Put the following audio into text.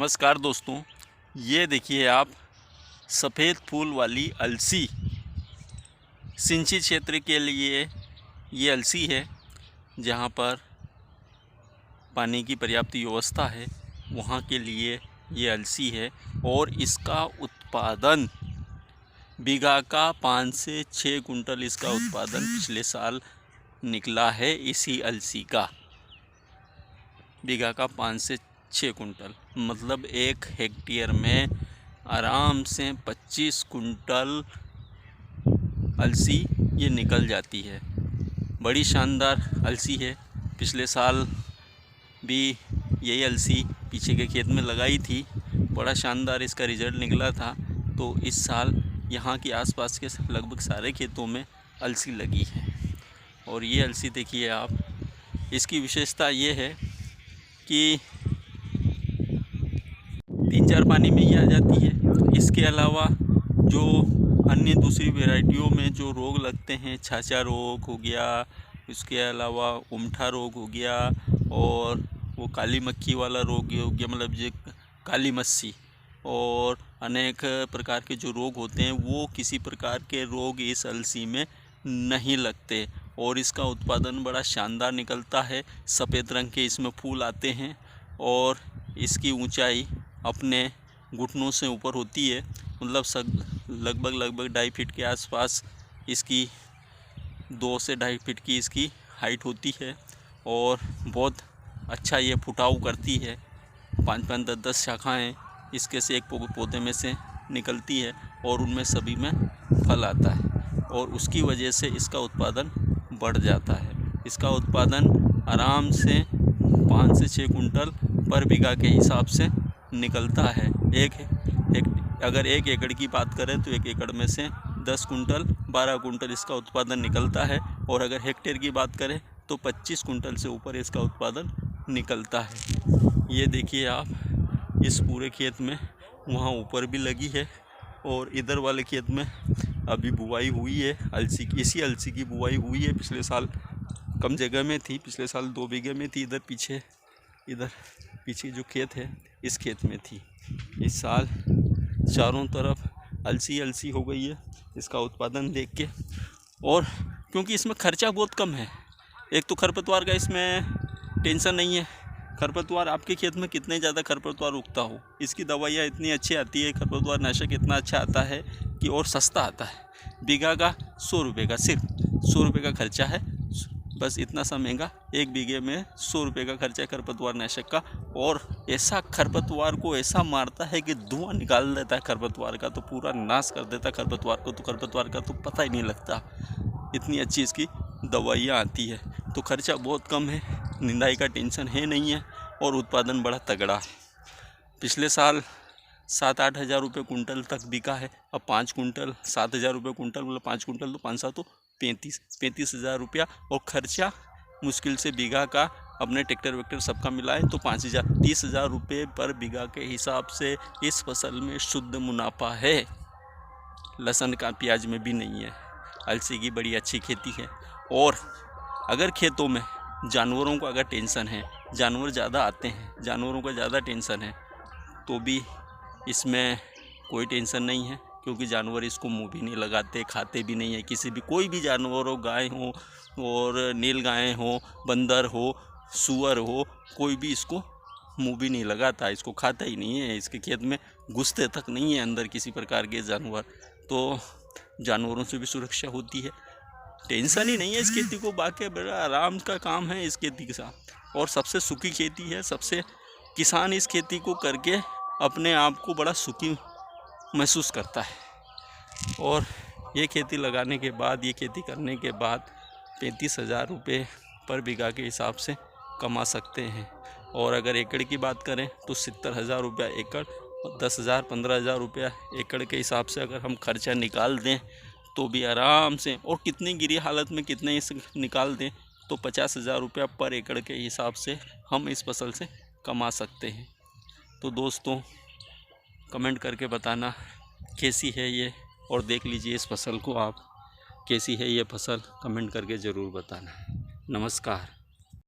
नमस्कार दोस्तों, ये देखिए आप सफ़ेद फूल वाली अलसी। सिंची क्षेत्र के लिए ये अलसी है जहाँ पर पानी की पर्याप्त व्यवस्था है, वहाँ के लिए ये अलसी है। और इसका उत्पादन बीघा का 5 से 6 कुंटल इसका उत्पादन पिछले साल निकला है। इसी अलसी का बीघा का 5 से 6 कुंटल मतलब 1 हेक्टेयर में आराम से 25 कुंटल अलसी ये निकल जाती है। बड़ी शानदार अलसी है। पिछले साल भी यही अलसी पीछे के खेत में लगाई थी, बड़ा शानदार इसका रिज़ल्ट निकला था। तो इस साल यहाँ के आसपास के लगभग सारे खेतों में अलसी लगी है। और ये अलसी देखिए आप, इसकी विशेषता ये है कि 3-4 पानी में ही आ जाती है। इसके अलावा जो अन्य दूसरी वैरायटियों में जो रोग लगते हैं, छाछा रोग हो गया, इसके अलावा उमठा रोग हो गया, और वो काली मक्खी वाला रोग हो गया, मतलब ये काली मस्सी, और अनेक प्रकार के जो रोग होते हैं, वो किसी प्रकार के रोग इस अलसी में नहीं लगते। और इसका उत्पादन बड़ा शानदार निकलता है। सफ़ेद रंग के इसमें फूल आते हैं और इसकी ऊंचाई अपने घुटनों से ऊपर होती है, मतलब लगभग 2.5 फीट के आसपास इसकी 2 से 2.5 फीट की इसकी हाइट होती है। और बहुत अच्छा ये फुटाव करती है। 5-5, 10-10 शाखाएँ इसके से एक पौधे में से निकलती है और उनमें सभी में फल आता है, और उसकी वजह से इसका उत्पादन बढ़ जाता है। इसका उत्पादन आराम से 5 से 6 कुंटल पर बीघा के हिसाब से निकलता है। अगर 1 एकड़ की बात करें तो 1 एकड़ में से 10 कुंटल 12 कुंटल इसका उत्पादन निकलता है। और अगर हेक्टेयर की बात करें तो 25 कुंटल से ऊपर इसका उत्पादन निकलता है। ये देखिए आप, इस पूरे खेत में वहाँ ऊपर भी लगी है, और इधर वाले खेत में अभी बुआई हुई है अलसी की। इसी अलसी की बुआई हुई है। पिछले साल कम जगह में थी, पिछले साल 2 बीघे में थी। इधर पीछे जो खेत है, इस खेत में थी। इस साल चारों तरफ अलसी हो गई है इसका उत्पादन देख के। और क्योंकि इसमें खर्चा बहुत कम है, एक तो खरपतवार का इसमें टेंशन नहीं है। खरपतवार आपके खेत में कितने ज़्यादा खरपतवार उगता हो, इसकी दवाइयाँ इतनी अच्छी आती है, खरपतवार नाशक इतना अच्छा आता है कि, और सस्ता आता है। बीघा का 100 रुपये का, सिर्फ 100 रुपये का खर्चा है, बस इतना सा महंगा। 1 बीघे में 100 रुपये का खर्चा है खरपतवार नाशक का। और ऐसा खरपतवार को ऐसा मारता है कि धुआं निकाल देता है खरपतवार का, तो पूरा नाश कर देता है खरपतवार को, तो खरपतवार का तो पता ही नहीं लगता। इतनी अच्छी इसकी दवाइयाँ आती है। तो खर्चा बहुत कम है, निंदाई का टेंशन है नहीं है, और उत्पादन बड़ा तगड़ा है। पिछले साल 7-8 हज़ार रुपये कुंटल तक बिका है। अब 5 कुंटल 7 हज़ार रुपये कुंटल, मतलब 5 कुंटल तो 5 तो 35 हज़ार रुपया। और खर्चा मुश्किल से बीघा का अपने ट्रैक्टर वैक्टर सबका मिलाए तो 30 हज़ार रुपये पर बीघा के हिसाब से इस फसल में शुद्ध मुनाफा है। लहसुन का प्याज में भी नहीं है। अलसी की बड़ी अच्छी खेती है। और अगर खेतों में जानवरों का अगर टेंशन है, जानवर ज़्यादा आते हैं, जानवरों का ज़्यादा टेंशन है, तो भी इसमें कोई टेंशन नहीं है, क्योंकि जानवर इसको मुंह भी नहीं लगाते, खाते भी नहीं है। किसी भी कोई भी जानवर हो, गाय हो और नील गाय हो, बंदर हो, सूअर हो, कोई भी इसको मुंह भी नहीं लगाता, इसको खाता ही नहीं है। इसके खेत में घुसते तक नहीं है अंदर किसी प्रकार के जानवर। तो जानवरों से भी सुरक्षा होती है, टेंशन ही नहीं है इस खेती को। बाकी बड़ा आराम का काम है इस खेती के साथ, और सबसे सुखी खेती है। सबसे किसान इस खेती को करके अपने आप को बड़ा सुखी महसूस करता है। और ये खेती लगाने के बाद, ये खेती करने के बाद 35 हज़ार रुपये पर बीघा के हिसाब से कमा सकते हैं। और अगर एकड़ की बात करें तो 70 हज़ार रुपया एकड़, और 10 हज़ार 15 हज़ार रुपया एकड़ के हिसाब से अगर हम खर्चा निकाल दें तो भी आराम से, और कितनी गिरी हालत में कितने इस निकाल दें तो 50 हज़ार रुपया पर एकड़ के हिसाब से हम इस फसल से कमा सकते हैं। तो दोस्तों, कमेंट करके बताना कैसी है ये, और देख लीजिए इस फसल को आप, कैसी है ये फसल, कमेंट करके ज़रूर बताना। नमस्कार।